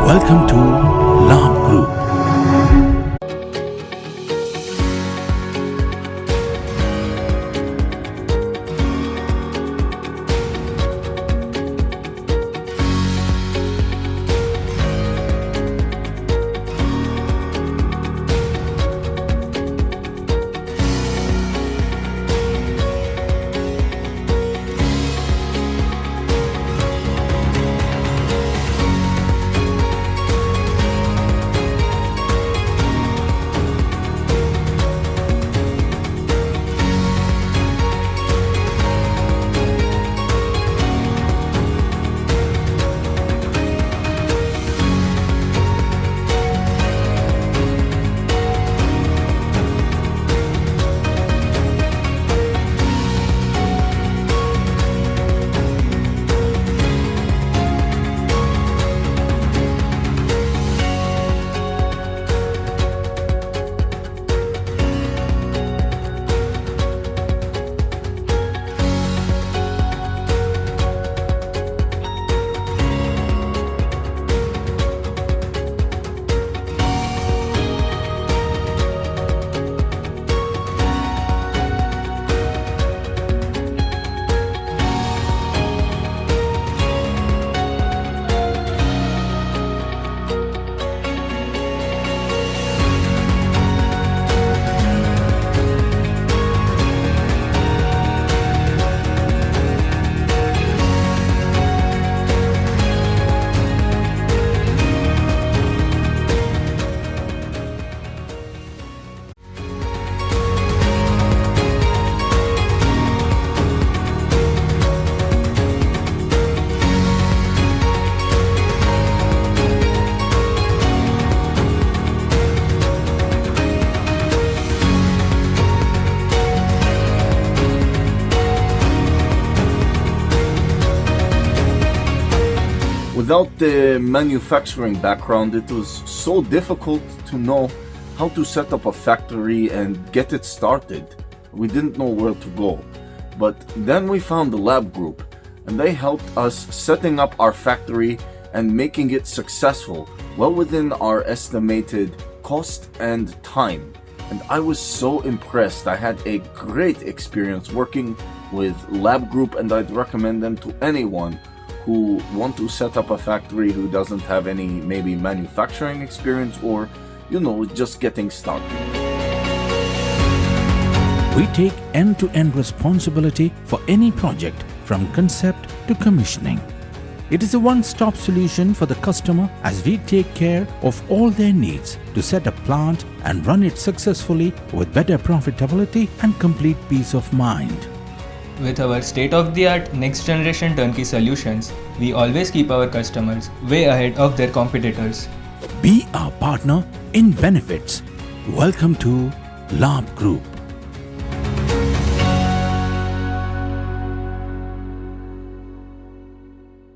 Welcome to Labh Group. Without the manufacturing background, it was so difficult to know how to set up a factory and get it started. We didn't know where to go. But then we found the Labh Group, and they helped us setting up our factory and making it successful, well within our estimated cost and time. And I was so impressed. I had a great experience working with Labh Group, and I'd recommend them to anyone who want to set up a factory who doesn't have any maybe manufacturing experience or, just getting started. We take end-to-end responsibility for any project from concept to commissioning. It is a one-stop solution for the customer as we take care of all their needs to set a plant and run it successfully with better profitability and complete peace of mind. With our state-of-the-art next-generation turnkey solutions, we always keep our customers way ahead of their competitors. Be our partner in benefits. Welcome to Labh Group.